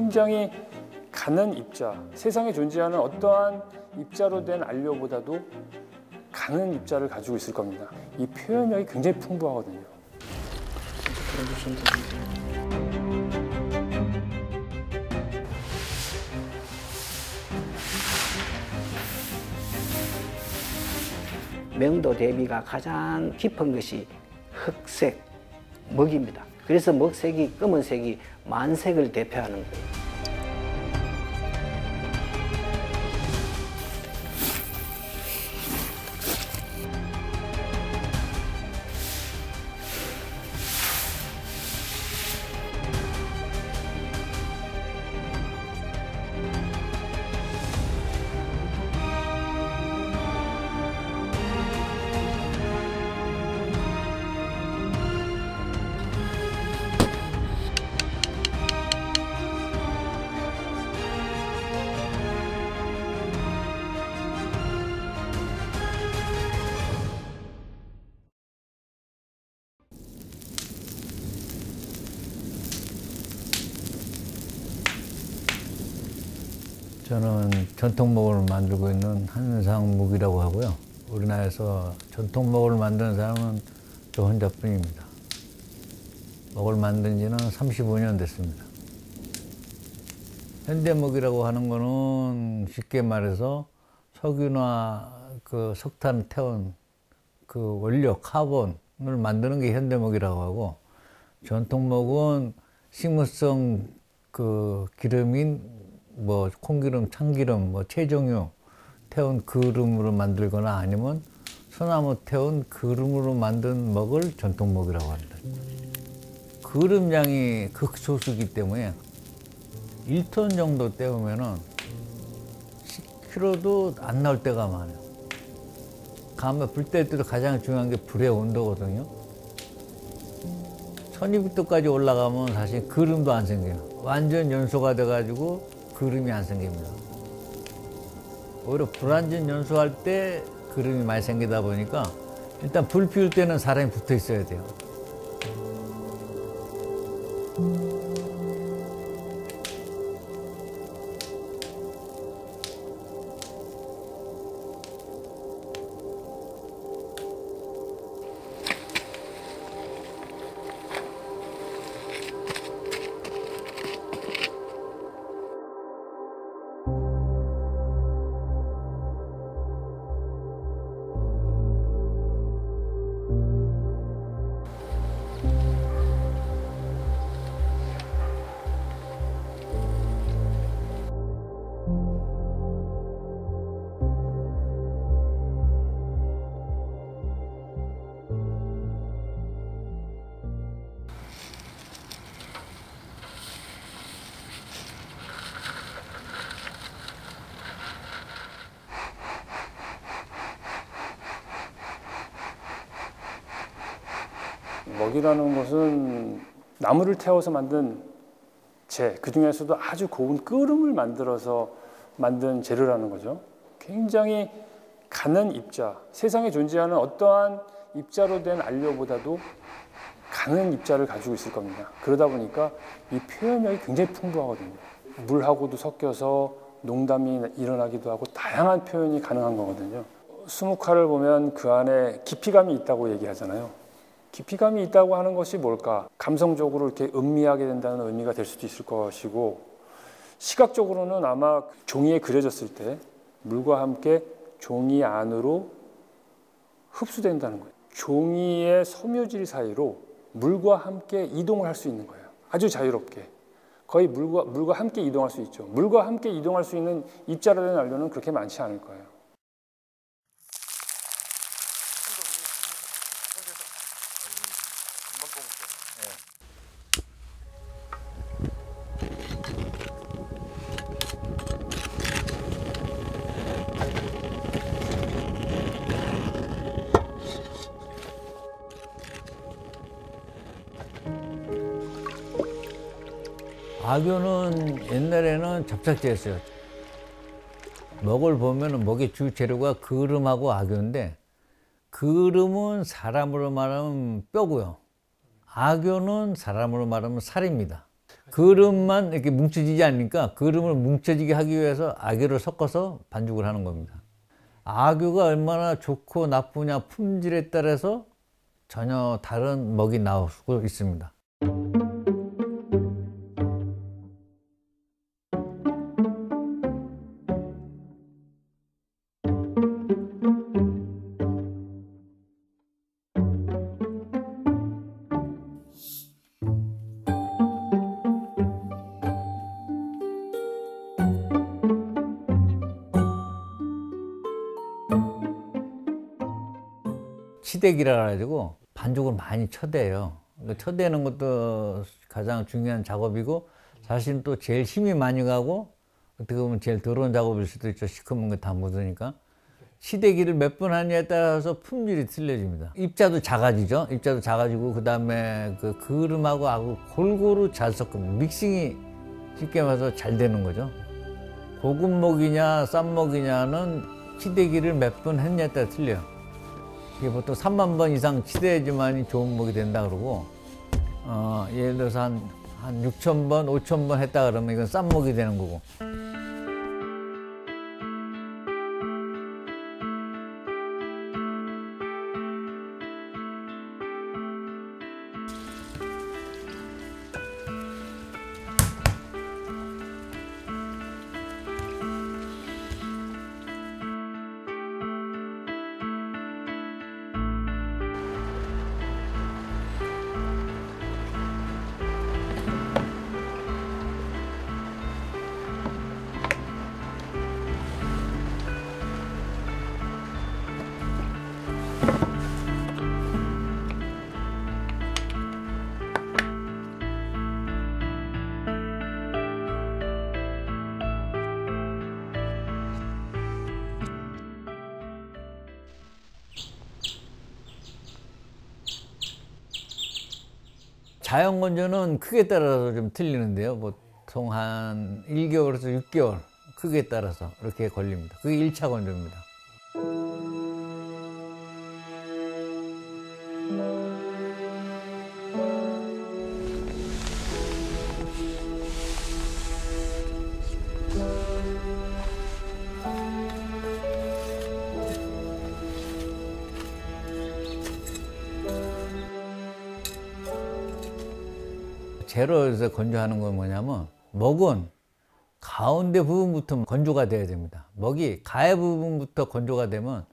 굉장히 가는 입자, 세상에 존재하는 어떠한 입자로 된 안료보다도 가는 입자를 가지고 있을 겁니다. 이 표현력이 굉장히 풍부하거든요. 명도 대비가 가장 깊은 것이 흑색, 먹입니다. 그래서 먹색이, 검은색이 만색을 대표하는 거예요. 저는 전통목을 만들고 있는 한상묵이라고 하고요. 우리나라에서 전통목을 만드는 사람은 저 혼자뿐입니다. 목을 만든 지는 35년 됐습니다. 현대목이라고 하는 거는 쉽게 말해서 석유나 그 석탄 태운 그 원료 카본을 만드는 게 현대목이라고 하고, 전통목은 식물성 그 기름인 뭐 콩기름, 참기름, 뭐 채종유 태운 그름으로 만들거나 아니면 소나무 태운 그름으로 만든 먹을 전통목이라고 합니다. 그름량이 극소수이기 때문에 1톤 정도 떼우면은 10kg도 안 나올 때가 많아요. 가마 불 뗄 때도 가장 중요한 게 불의 온도거든요. 1200도까지 올라가면 사실 그름도 안 생겨요. 완전 연소가 돼가지고 그름이 안 생깁니다. 오히려 불완전 연소할 때 그름이 많이 생기다 보니까 일단 불 피울 때는 사람이 붙어 있어야 돼요. 먹이라는 것은 나무를 태워서 만든 재, 그 중에서도 아주 고운 끓음을 만들어서 만든 재료라는 거죠. 굉장히 가는 입자, 세상에 존재하는 어떠한 입자로 된 안료보다도 가는 입자를 가지고 있을 겁니다. 그러다 보니까 이 표현력이 굉장히 풍부하거든요. 물하고도 섞여서 농담이 일어나기도 하고 다양한 표현이 가능한 거거든요. 수묵화를 보면 그 안에 깊이감이 있다고 얘기하잖아요. 깊이감이 있다고 하는 것이 뭘까? 감성적으로 이렇게 음미하게 된다는 의미가 될 수도 있을 것이고, 시각적으로는 아마 종이에 그려졌을 때 물과 함께 종이 안으로 흡수된다는 거예요. 종이의 섬유질 사이로 물과 함께 이동을 할 수 있는 거예요. 아주 자유롭게. 거의 물과 함께 이동할 수 있죠. 물과 함께 이동할 수 있는 입자로 된 안료는 그렇게 많지 않을 거예요. 악교는 옛날에는 접착제였어요. 먹을 보면 먹의 주 재료가 그름하고 악교인데, 그름은 사람으로 말하면 뼈고요. 악교는 사람으로 말하면 살입니다. 그릇만 이렇게 뭉쳐지지 않으니까 그릇을 뭉쳐지게 하기 위해서 아교를 섞어서 반죽을 하는 겁니다. 아교가 얼마나 좋고 나쁘냐 품질에 따라서 전혀 다른 먹이 나올 수 있습니다. 치대기라 가지고 반죽을 많이 쳐대요. 쳐대는 것도 가장 중요한 작업이고 사실은 또 제일 힘이 많이 가고 어떻게 보면 제일 더러운 작업일 수도 있죠. 시커먼 거 다 묻으니까. 치대기를 몇 번 하느냐에 따라서 품질이 틀려집니다. 입자도 작아지죠. 입자도 작아지고 그다음에 그 그름하고 아주 골고루 잘 섞으면 믹싱이 쉽게 말해서 잘 되는 거죠. 고급 먹이냐 싼 먹이냐는 치대기를 몇 번 했냐에 따라 틀려요. 이게 보통 3만 번 이상 치대야지만이 좋은 먹이 된다 그러고 예를 들어서 한 6,000번, 5,000번 했다 그러면 이건 싼 먹이 되는 거고. 자연 건조는 크기에 따라서 좀 틀리는데요. 보통 한 1개월에서 6개월 크기에 따라서 이렇게 걸립니다. 그게 1차 건조입니다. 제로에서 건조하는 건 뭐냐면 먹은 가운데 부분부터 건조가 돼야 됩니다. 먹이 가해 부분부터 건조가 되면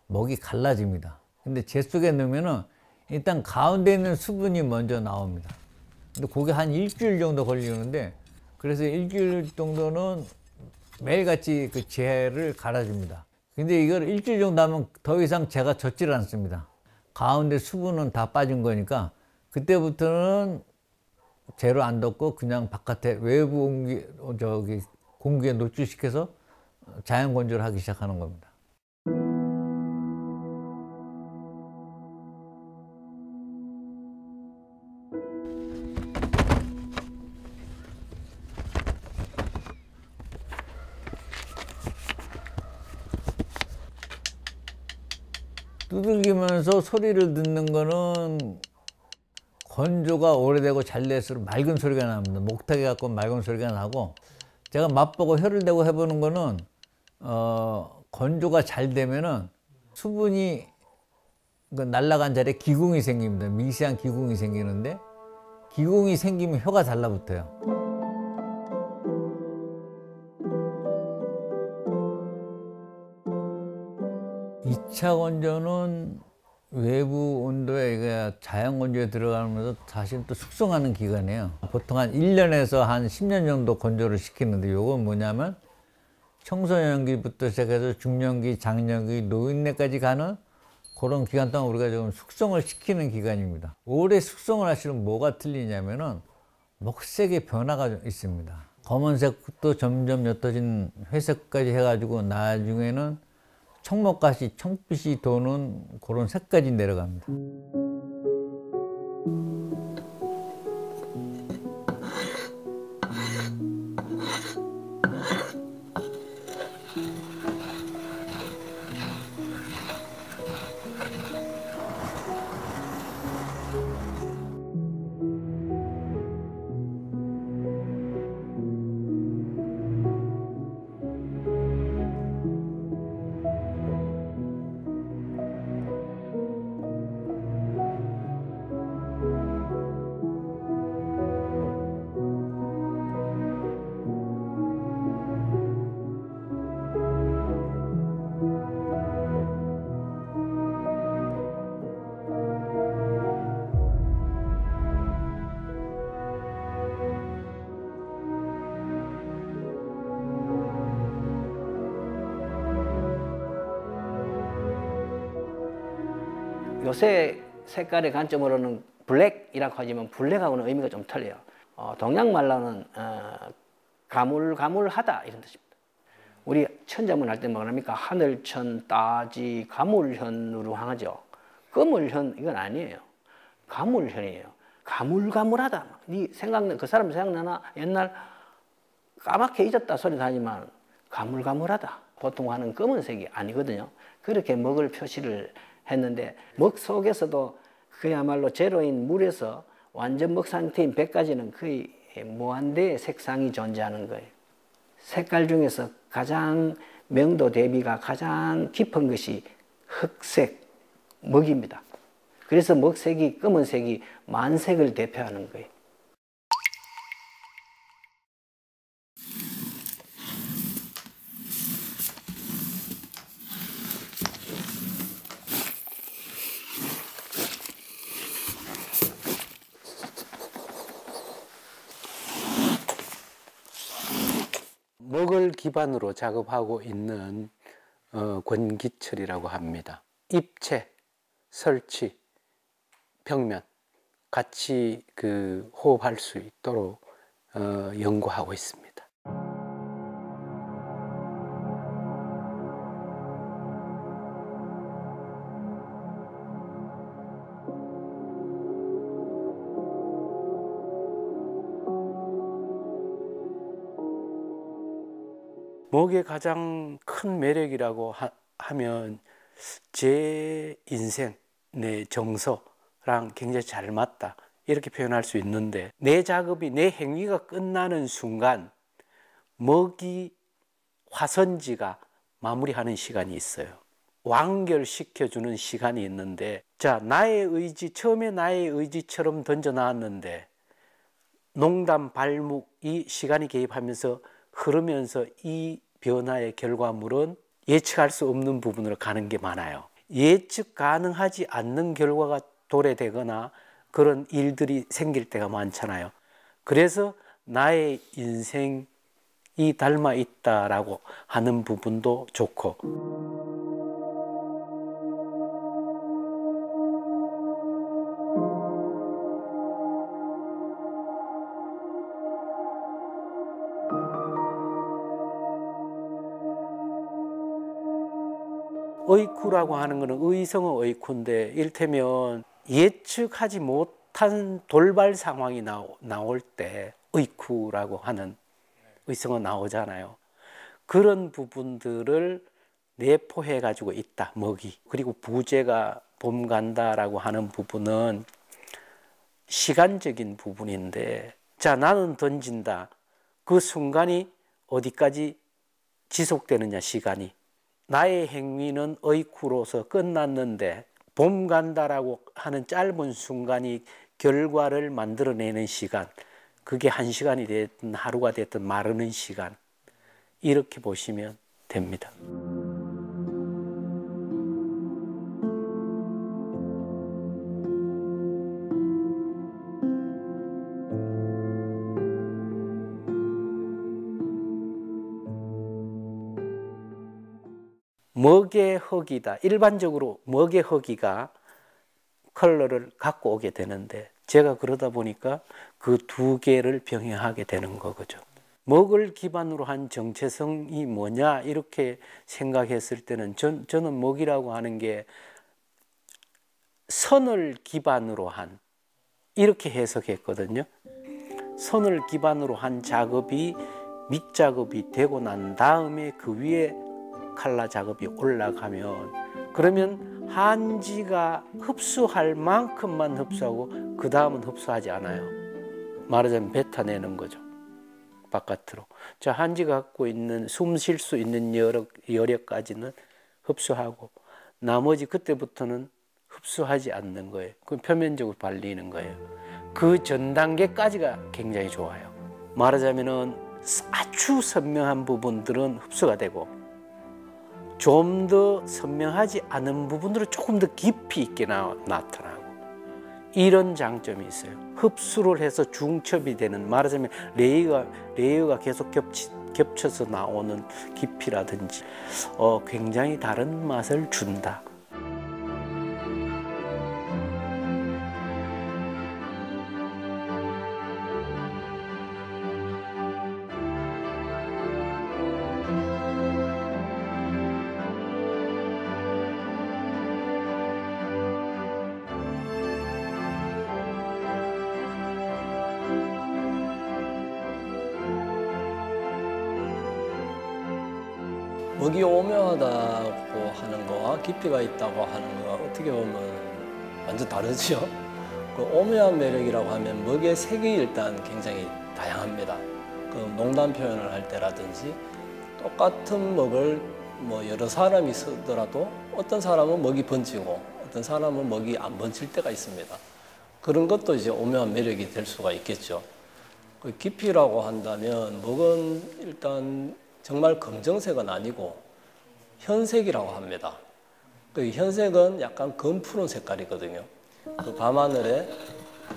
먹이 갈라집니다. 근데 재 속에 넣으면은 일단 가운데 있는 수분이 먼저 나옵니다. 근데 그게 한 일주일 정도 걸리는데 그래서 일주일 정도는 매일같이 그 재를 갈아줍니다. 근데 이걸 일주일 정도 하면 더 이상 재가 젖질 않습니다. 가운데 수분은 다 빠진 거니까 그때부터는 재로 안 덮고 그냥 바깥에 외부 공기에 노출시켜서 자연 건조를 하기 시작하는 겁니다. 두들기면서 소리를 듣는 거는 건조가 오래되고 잘 될수록 맑은 소리가 납니다. 목탁에 갖고 맑은 소리가 나고, 제가 맛보고 혀를 대고 해보는 거는 건조가 잘 되면은 수분이 날아간 자리에 기공이 생깁니다. 미세한 기공이 생기는데, 기공이 생기면 혀가 달라붙어요. 이 차 건조는 외부 온도에 자연 건조에 들어가면서 사실 또 숙성하는 기간이에요. 보통 한 1년에서 한 10년 정도 건조를 시키는데, 요건 뭐냐면 청소년기부터 시작해서 중년기, 장년기, 노인네까지 가는 그런 기간 동안 우리가 좀 숙성을 시키는 기간입니다. 오래 숙성을 하시면 뭐가 틀리냐면은 먹색의 변화가 좀 있습니다. 검은색부터 점점 옅어진 회색까지 해가지고 나중에는 청목가시, 청빛이 도는 그런 색까지 내려갑니다. 요새 색깔의 관점으로는 블랙이라고 하지만 블랙하고는 의미가 좀 틀려요. 동양 말로는 가물가물하다 이런 뜻입니다. 우리 천자문 할 때 뭐라 합니까? 하늘천, 따지, 가물현으로 하죠. 거물현 이건 아니에요. 가물현이에요. 가물가물하다. 그 사람 생각나나? 옛날 까맣게 잊었다 소리도 하지만 가물가물하다. 보통 하는 검은색이 아니거든요. 그렇게 먹을 표시를 했는데 먹 속에서도 그야말로 제로인 물에서 완전 먹 상태인 백까지는 거의 무한대의 색상이 존재하는 거예요. 색깔 중에서 가장 명도 대비가 가장 깊은 것이 흑색, 먹입니다. 그래서 먹색이 검은색이 만색을 대표하는 거예요. 먹을 기반으로 작업하고 있는 권기철이라고 합니다. 입체, 설치, 벽면 같이 호흡할 수 있도록 연구하고 있습니다. 목의 가장 큰 매력이라고 하면 제 인생, 내 정서랑 굉장히 잘 맞다 이렇게 표현할 수 있는데, 내 작업이, 내 행위가 끝나는 순간 먹이 화선지가 마무리하는 시간이 있어요. 완결시켜주는 시간이 있는데, 자, 나의 의지, 처음에 나의 의지처럼 던져놨는데 농담, 발묵이 시간이 개입하면서 흐르면서 이 변화의 결과물은 예측할 수 없는 부분으로 가는 게 많아요. 예측 가능하지 않는 결과가 도래되거나 그런 일들이 생길 때가 많잖아요. 그래서 나의 인생이 닮아 있다라고 하는 부분도 좋고, 의쿠라고 하는 것은 의성어 의쿠인데, 이를테면 예측하지 못한 돌발 상황이 나올 때 의쿠라고 하는 의성어 나오잖아요. 그런 부분들을 내포해 가지고 있다, 먹이. 그리고 부제가 봄 간다라고 하는 부분은 시간적인 부분인데, 자, 나는 던진다. 그 순간이 어디까지 지속되느냐, 시간이. 나의 행위는 의쿠로서 끝났는데 봄 간다라고 하는 짧은 순간이 결과를 만들어내는 시간, 그게 1시간이 됐든 하루가 됐든 마르는 시간, 이렇게 보시면 됩니다. 먹의 흙이다. 일반적으로 먹의 흙이가 컬러를 갖고 오게 되는데, 제가 그러다 보니까 그 두 개를 병행하게 되는 거죠. 먹을 기반으로 한 정체성이 뭐냐 이렇게 생각했을 때는 저는 먹이라고 하는 게 선을 기반으로 한, 이렇게 해석했거든요. 선을 기반으로 한 작업이 밑작업이 되고 난 다음에 그 위에 칼라 작업이 올라가면, 그러면 한지가 흡수할 만큼만 흡수하고 그 다음은 흡수하지 않아요. 말하자면 뱉어내는 거죠, 바깥으로. 자, 한지가 갖고 있는 숨 쉴 수 있는 여력까지는 흡수하고, 나머지 그때부터는 흡수하지 않는 거예요. 그럼 표면적으로 발리는 거예요. 그 전 단계까지가 굉장히 좋아요. 말하자면은 아주 선명한 부분들은 흡수가 되고, 좀 더 선명하지 않은 부분들은 조금 더 깊이 있게 나타나고, 이런 장점이 있어요. 흡수를 해서 중첩이 되는, 말하자면 레이어가 계속 겹쳐서 나오는 깊이라든지 굉장히 다른 맛을 준다. 먹이 오묘하다고 하는 거와 깊이가 있다고 하는 거가 어떻게 보면 완전 다르죠. 그 오묘한 매력이라고 하면 먹이의 색이 일단 굉장히 다양합니다. 그 농담 표현을 할 때라든지 똑같은 먹을 뭐 여러 사람이 쓰더라도 어떤 사람은 먹이 번지고 어떤 사람은 먹이 안 번질 때가 있습니다. 그런 것도 이제 오묘한 매력이 될 수가 있겠죠. 그 깊이라고 한다면 먹은 일단 정말 검정색은 아니고 현색이라고 합니다. 그 현색은 약간 검푸른 색깔이거든요. 그 밤하늘에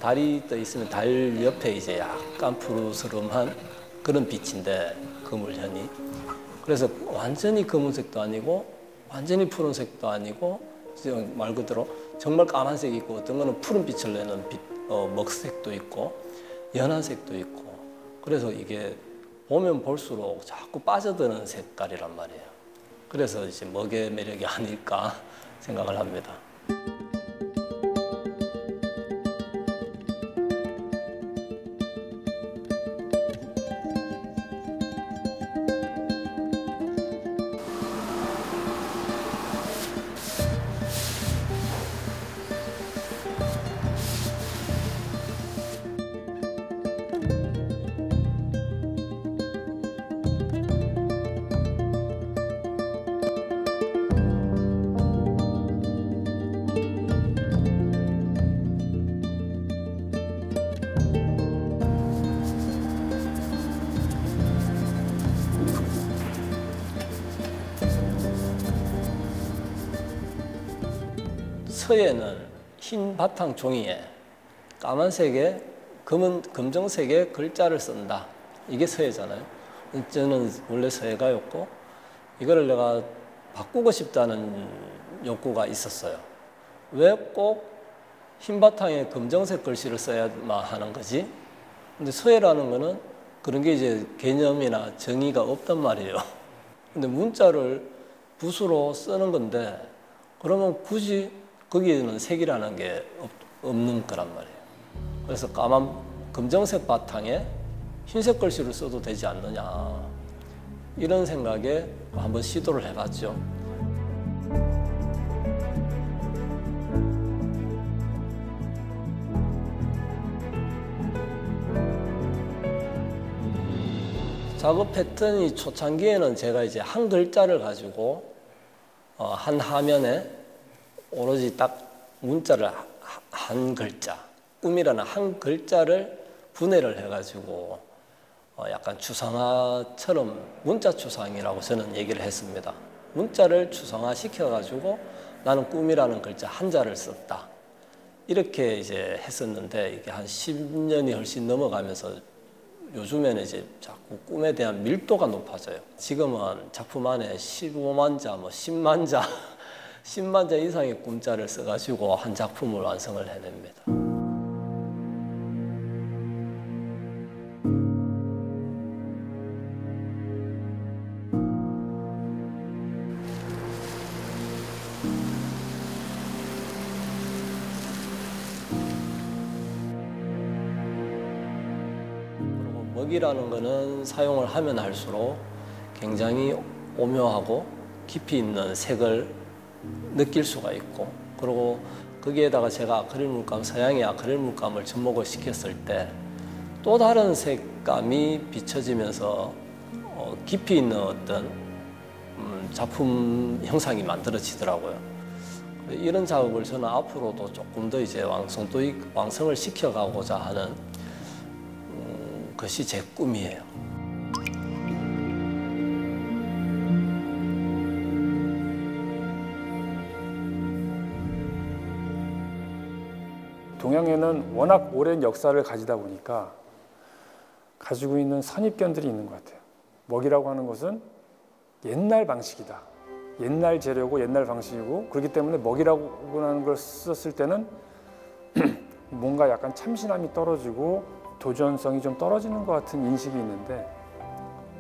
달이 떠 있으면 달 옆에 이제 약간 푸르스름한 그런 빛인데 그물현이. 그래서 완전히 검은색도 아니고 완전히 푸른색도 아니고 말 그대로 정말 까만색이 있고 어떤 거는 푸른 빛을 내는 먹색도 있고 연한 색도 있고 그래서 이게 보면 볼수록 자꾸 빠져드는 색깔이란 말이에요. 그래서 이제 먹이의 매력이 아닐까 생각을 합니다. 서예는 흰 바탕 종이에 까만색에 검정색의 글자를 쓴다. 이게 서예잖아요. 저는 원래 서예가였고 이거를 내가 바꾸고 싶다는 욕구가 있었어요. 왜 꼭 흰 바탕에 검정색 글씨를 써야만 하는 거지? 근데 서예라는 거는 그런 게 이제 개념이나 정의가 없단 말이에요. 근데 문자를 붓으로 쓰는 건데 그러면 굳이 거기에는 색이라는 게 없는 거란 말이에요. 그래서 까만 검정색 바탕에 흰색 글씨를 써도 되지 않느냐 이런 생각에 한번 시도를 해봤죠. 작업 패턴이 초창기에는 제가 이제 한 글자를 가지고 한 화면에 오로지 딱 문자를 한 글자, 꿈이라는 한 글자를 분해를 해가지고 약간 추상화처럼 문자 추상이라고 저는 얘기를 했습니다. 문자를 추상화 시켜가지고 나는 꿈이라는 글자 한자를 썼다. 이렇게 이제 했었는데 이게 한 10년이 훨씬 넘어가면서 요즘에는 이제 자꾸 꿈에 대한 밀도가 높아져요. 지금은 작품 안에 15만 자, 뭐 10만 자 10만 자 이상의 꿈자를 써가지고 한 작품을 완성을 해냅니다. 그리고 먹이라는 거는 사용을 하면 할수록 굉장히 오묘하고 깊이 있는 색을 느낄 수가 있고 그리고 거기에다가 제가 아크릴 물감, 서양의 아크릴 물감을 접목을 시켰을 때 또 다른 색감이 비춰지면서 깊이 있는 어떤 작품 형상이 만들어지더라고요. 이런 작업을 저는 앞으로도 조금 더 이제 완성을 시켜가고자 하는 것이 제 꿈이에요. 동양에는 워낙 오랜 역사를 가지다 보니까 가지고 있는 선입견들이 있는 것 같아요. 먹이라고 하는 것은 옛날 방식이다. 옛날 재료고 옛날 방식이고 그렇기 때문에 먹이라고 하는 걸 썼을 때는 뭔가 약간 참신함이 떨어지고 도전성이 좀 떨어지는 것 같은 인식이 있는데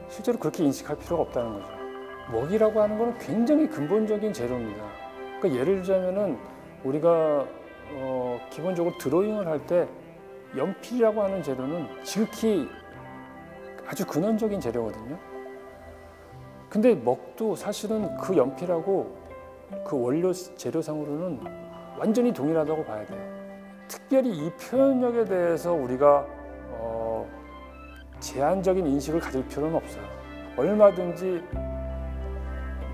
실제로 그렇게 인식할 필요가 없다는 거죠. 먹이라고 하는 것은 굉장히 근본적인 재료입니다. 그러니까 예를 들자면은 우리가 기본적으로 드로잉을 할 때 연필이라고 하는 재료는 지극히 아주 근원적인 재료거든요. 근데 먹도 사실은 그 연필하고 그 원료 재료상으로는 완전히 동일하다고 봐야 돼요. 특별히 이 표현력에 대해서 우리가 제한적인 인식을 가질 필요는 없어요. 얼마든지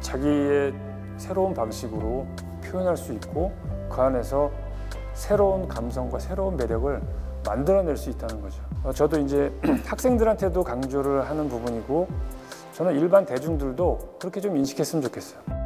자기의 새로운 방식으로 표현할 수 있고 그 안에서 새로운 감성과 새로운 매력을 만들어낼 수 있다는 거죠. 저도 이제 학생들한테도 강조를 하는 부분이고 저는 일반 대중들도 그렇게 좀 인식했으면 좋겠어요.